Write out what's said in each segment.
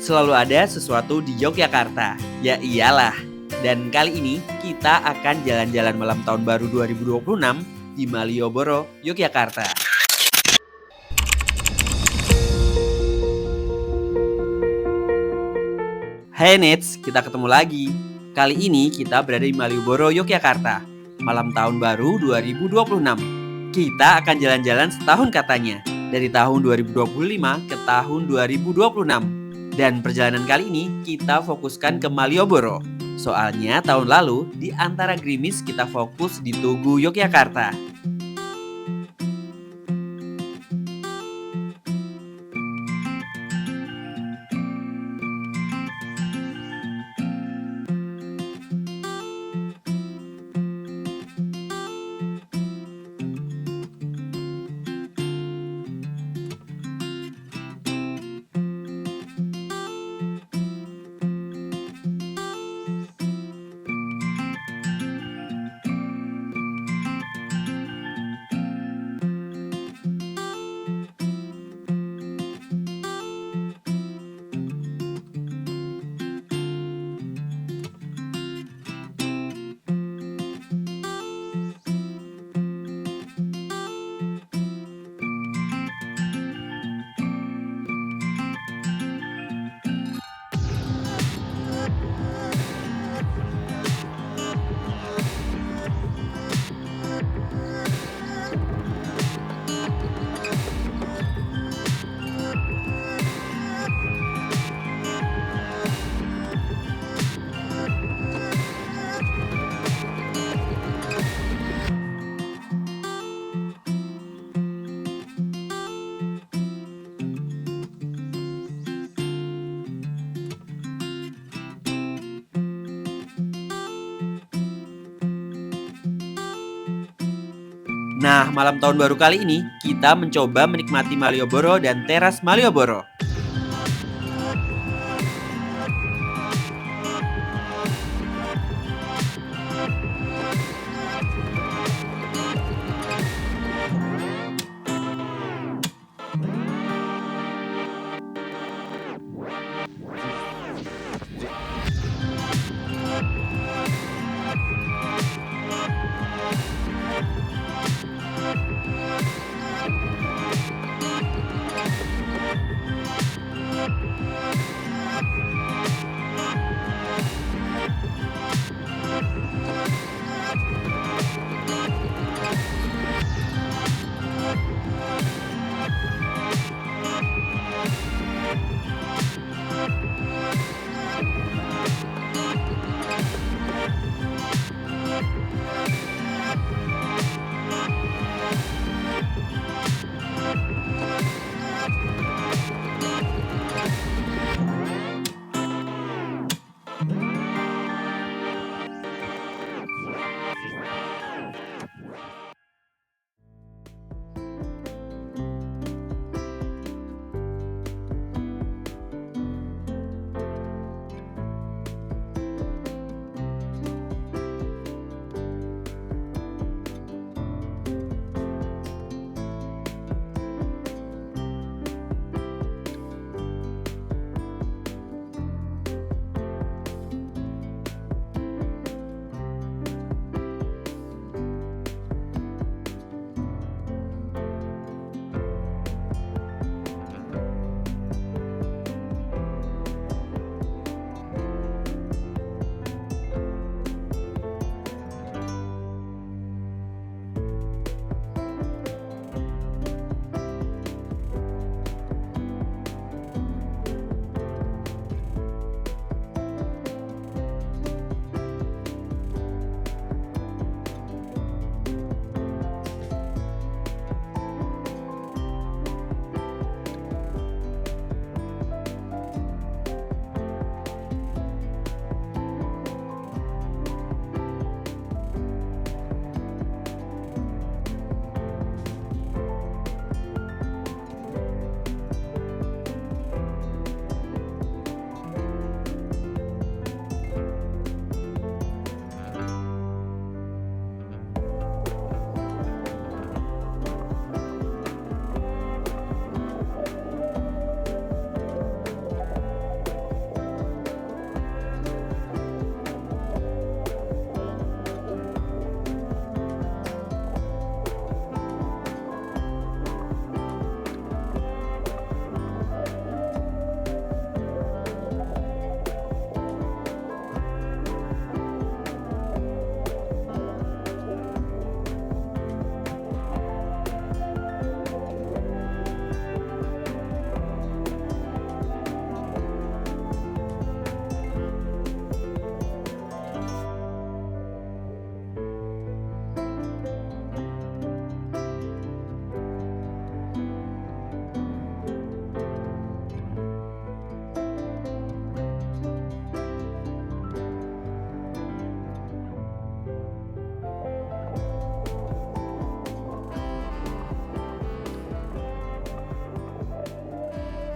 Selalu ada sesuatu di Yogyakarta, Yaiyalah. Dan kali ini kita akan jalan-jalan malam tahun baru 2026 di Malioboro, Yogyakarta. Hai Netz, kita ketemu lagi. Kali ini kita berada di Malioboro, Yogyakarta. Malam Tahun Baru 2026. Kita akan jalan-jalan setahun katanya, dari tahun 2025 ke tahun 2026. Dan perjalanan kali ini kita fokuskan ke Malioboro. Soalnya tahun lalu diantara gerimis kita fokus di Tugu Yogyakarta. Nah, malam tahun baru kali ini kita mencoba menikmati Malioboro dan Teras Malioboro.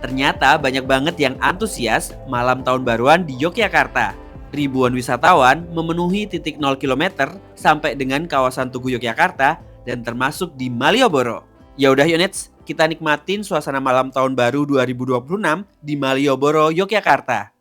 Ternyata banyak banget yang antusias malam tahun baruan di Yogyakarta. Ribuan wisatawan memenuhi titik 0 km sampai dengan kawasan Tugu Yogyakarta dan termasuk di Malioboro. Yaudah Yuk Netz, kita nikmatin suasana malam tahun baru 2026 di Malioboro, Yogyakarta.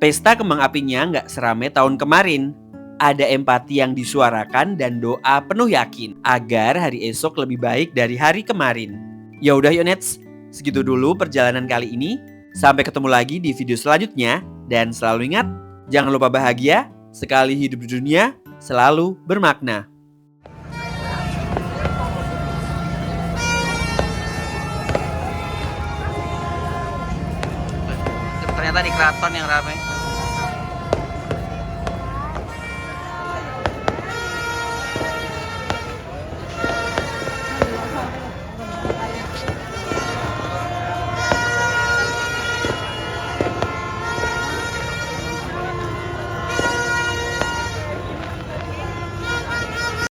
Pesta kembang apinya nggak seramai tahun kemarin. Ada empati yang disuarakan dan doa penuh yakin agar hari esok lebih baik dari hari kemarin. Yaudah Yuk Netz, segitu dulu perjalanan kali ini. Sampai ketemu lagi di video selanjutnya. Dan selalu ingat, jangan lupa bahagia, sekali hidup di dunia, selalu bermakna. Ternyata di keraton yang ramai.